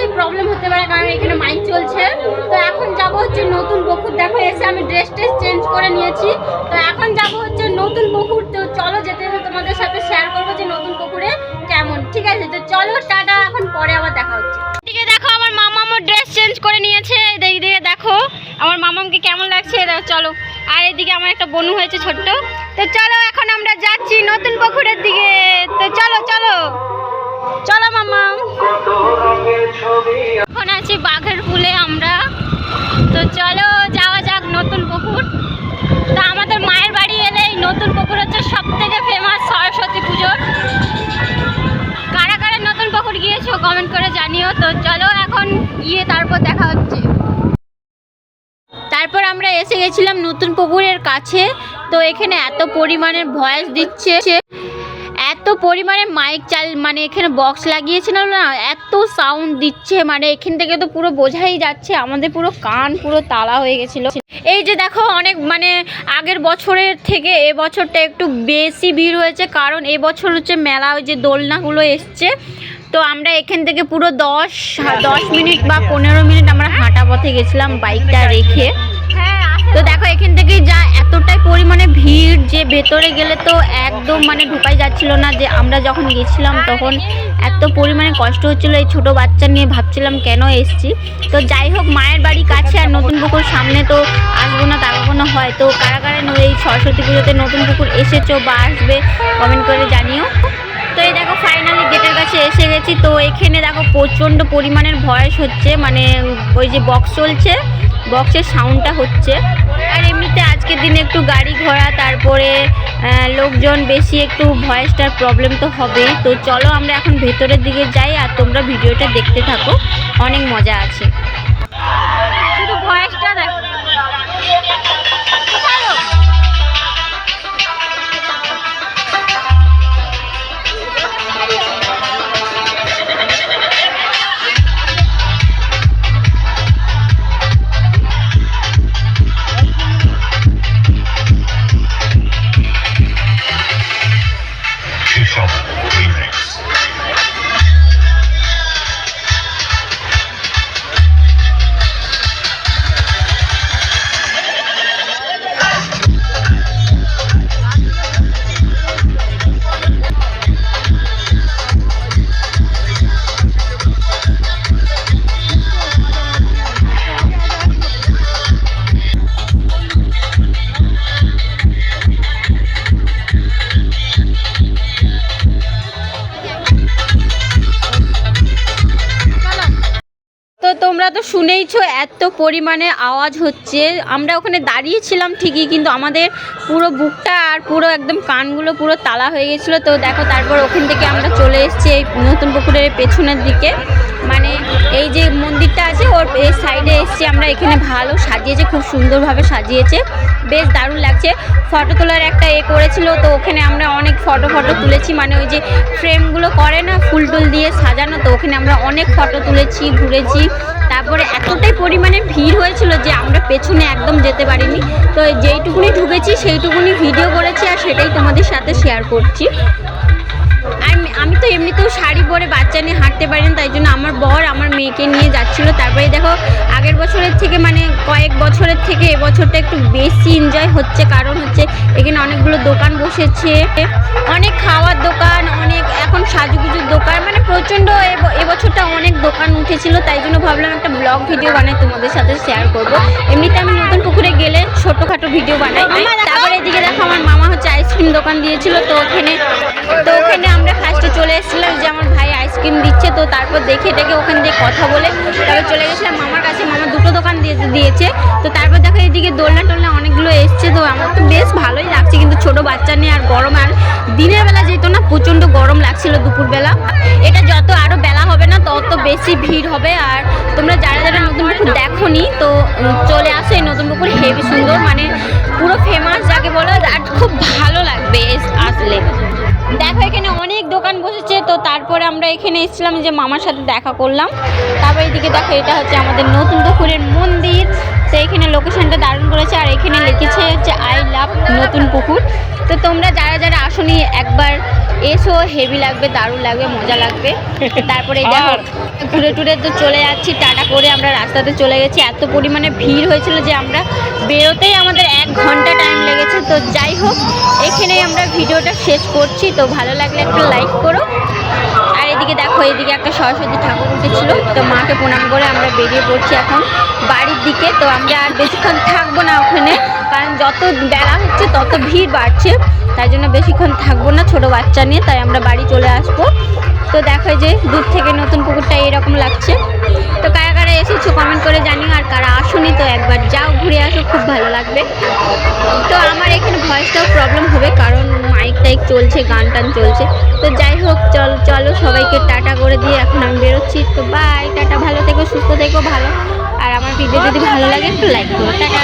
ভয়েসে problem হতে পারে, কারণ এখানে মাইক চলছে। তো এখন যাব হচ্ছে নতুন পুকুর। দেখো এসে আমি ড্রেস চেঞ্জ করে নিয়েছি। তো এখন যাব হচ্ছে নতুন পুকুর। তো চলো যেতে যেতে তোমাদের সাথে শেয়ার করবো যে নতুন পুকুরে কেমন। ঠিক আছে, তো চলো টাটা, এখন পরে আবার দেখা হচ্ছে। এদিকে দেখো আমার মামা আমার ড্রেস চেঞ্জ করে নিয়েছে। এদিকে দেখো আমার মামামকে কেমন লাগছে, চলো। আর এদিকে আমার একটা বোনু হয়েছে ছোট্ট। তো চলো এখন আমরা যাচ্ছি নতুন পুকুরের দিকে। তো চলো চলো চলো মামা। এখন আছি বাঘের ফুলে আমরা। তো চলো যাওয়া যাক নতুন পুকুর। তো আমাদের মায়ের বাড়ি এলে এই নতুন পুকুর হচ্ছে সব থেকে ফেমাস সরস্বতী পুজোর। কারা কারা নতুন পুকুর গিয়েছো কমেন্ট করে জানিও। তো চলো এখন গিয়ে তারপর দেখা হচ্ছে। তারপর আমরা এসে গেছিলাম নতুন পুকুরের কাছে। তো এখানে এত পরিমাণের ভয়েস দিচ্ছে, এত পরিমাণে মাইক মানে এখানে বক্স লাগিয়েছিল না, এত সাউন্ড দিচ্ছে, মানে এখান থেকে তো পুরো বোঝাই যাচ্ছে আমাদের পুরো কান পুরো তালা হয়ে গেছিলো। এই যে দেখো অনেক মানে আগের বছরের থেকে এবছরটা একটু বেশি ভিড় হয়েছে, কারণ এবছর হচ্ছে মেলা ওই যে দোলনাগুলো এসছে। তো আমরা এখান থেকে পুরো 10 মিনিট বা 15 মিনিট আমরা হাঁটা পথে গেছিলাম বাইকটা রেখে। তো দেখো এখান থেকে যা এতটাই পরিমাণে ভিড় যে ভেতরে গেলে তো একদম মানে ঢুকাই যাচ্ছিল না। যে আমরা যখন গেছিলাম তখন এত পরিমাণে কষ্ট হচ্ছিলো, এই ছোটো বাচ্চা নিয়ে ভাবছিলাম কেন এসছি। তো যাই হোক মায়ের বাড়ি কাছে আর নতুন পুকুর সামনে, তো আসবো না তা কখনো হয়। তো কারা কারা এই সরস্বতী পুজোতে নতুন পুকুর এসেছো বা আসবে কমেন্ট করে জানিও। তো এই দেখো ফাইনালি গেটের কাছে এসে গেছি। তো এখানে দেখো প্রচণ্ড পরিমাণের ভয়েস হচ্ছে, মানে ওই যে বক্স চলছে, বক্সের সাউন্ডটা হচ্ছে। আর এমনিতে আজকের দিনে একটু গাড়ি ঘোড়া তারপরে লোকজন বেশি, একটু ভয়েসটার প্রবলেম তো হবেই। তো চলো আমরা এখন ভেতরের দিকে যাই আর তোমরা ভিডিওটা দেখতে থাকো, অনেক মজা আছে। শুধু ভয়েসটা দেখো। তোমরা তো শুনেইছো এত পরিমাণে আওয়াজ হচ্ছে। আমরা ওখানে দাঁড়িয়েছিলাম ঠিকই, কিন্তু আমাদের পুরো বুকটা আর পুরো একদম কানগুলো পুরো তালা হয়ে গেছিলো। তো দেখো তারপর ওখান থেকে আমরা চলে এসেছি এই নতুন পুকুরের পেছনের দিকে, মানে এই যে মন্দিরটা আছে ওর এই সাইডে এসেছি আমরা। এখানে ভালো সাজিয়েছে, খুব সুন্দরভাবে সাজিয়েছে, বেশ দারুণ লাগছে। ফটো তোলার একটা করেছিল, তো ওখানে আমরা অনেক ফটো তুলেছি, মানে ওই যে ফ্রেমগুলো করে না ফুল টুল দিয়ে সাজানো, তো ওখানে আমরা অনেক ফটো তুলেছি, ঘুরেছি। তারপরে এতটাই পরিমাণে ভিড় হয়েছিল যে আমরা পেছনে একদম যেতে পারিনি। তো যেইটুকুনি ঢুকেছি সেইটুকুনি ভিডিও করেছি আর সেটাই তোমাদের সাথে শেয়ার করছি। আর আমি তো এমনিতেও শাড়ি পরে বাচ্চা নিয়ে হাঁটতে পারি না, তাই জন্য আমার বর আমার মেয়েকে নিয়ে যাচ্ছিলো। তারপরে দেখো আগের বছরের থেকে মানে কয়েক বছরের থেকে এবছরটা একটু বেশি এনজয় হচ্ছে, কারণ হচ্ছে এখানে অনেকগুলো দোকান বসেছে, অনেক খাওয়ার দোকান, অনেক এখন সাজুগুজুর দোকান, মানে প্রচণ্ড এবছরটা অনেক দোকান উঠেছিল। তাই জন্য ভাবলাম একটা ব্লগ ভিডিও বানাই তোমাদের সাথে শেয়ার করব। এমনিতে আমি নতুন পুকুরে গেলে ছোটোখাটো ভিডিও বানাই। তারপরে এদিকে দেখো আমার মামা হচ্ছে আইসক্রিম দোকান দিয়েছিল, তো ওখানে আমরা ফার্স্টে চলে এসেছিলাম যে আমার ভাই আইসক্রিম দিচ্ছে। তো তারপর দেখে ওখান দিয়ে কথা বলে তারপর চলে গেছিলাম মামার কাছে। মামা দুটো দোকান দিয়েছে। তো তারপর দেখো এদিকে দোলনা টোলনা অনেকগুলো এসছে। তো আমার তো বেশ ভালোই লাগছে, কিন্তু ছোটো বাচ্চা নিয়ে আর গরম, আর দিনের বেলা যেত না প্রচণ্ড গরম লাগছিল দুপুরবেলা। এটা যত আরও বেলা হবে না তত বেশি ভিড় হবে। আর তোমরা যারা যারা নতুন পুকুর দেখোনি তো চলে আসো, এই নতুন পুকুর হেবি সুন্দর, মানে পুরো ফেমাস যাকে বলো, আর খুব ভালো লাগবে আসলে। দেখো এখানে অনেক দোকান বসেছে। তো তারপরে আমরা এখানে এসেছিলাম যে মামার সাথে দেখা করলাম। তারপর এদিকে দেখো এটা হচ্ছে আমাদের নতুন পুকুরের মন্দির। তো এখানে লোকেশনটা দারুণ করেছে, আর এখানে লিখেছে হচ্ছে আই লাভ নতুন পুকুর। তো তোমরা যারা যারা আসোনি একবার এসো, হেভি লাগবে, দারুণ লাগবে, মজা লাগবে। তারপরে এই দেখো ঘুরে টুরে তো চলে যাচ্ছি, টাটা করে আমরা রাস্তাতে চলে গেছি। এত পরিমাণে ভিড় হয়েছিল যে আমরা বেরোতেই আমাদের 1 ঘন্টা টাইম লেগেছে। তো যাই হোক, এখানেই আমরা ভিডিওটা শেষ করছি। তো ভালো লাগলে একটা লাইক করো। আর এদিকে দেখো, এদিকে একটা সরস্বতী ঠাকুর উঠেছিল, তো মাকে প্রণাম করে আমরা বেরিয়ে পড়ছি এখন বাড়ির দিকে। তো আমরা আর বেশিক্ষণ থাকবো না ওখানে, কারণ যত বেলা হচ্ছে তত ভিড় বাড়ছে, তাই জন্য বেশিক্ষণ থাকবো না ছোট বাচ্চা নিয়ে, তাই আমরা বাড়ি চলে আসবো। তো দেখো যে দূর থেকে নতুন পুকুরটা এরকম লাগছে। তো কারা কারা এসেছো কমেন্ট করে জানিও, আর কারা আসোনি তো একবার যাও, ঘুরে আসো, খুব ভালো লাগবে। তো আমার এখানে ভয়েসটাও প্রবলেম হবে, কারণ মাইক টাইক চলছে, গান টান চলছে। তো যাই হোক, চলো সবাইকে টাটা করে দিয়ে এখন আমি বেরোচ্ছি। তো বাই, টাটা, ভালো থেকো, সুস্থ থেকো, ভালো। আর আমার ভিডিও যদি ভালো লাগে একটু লাইক করো, টাটা।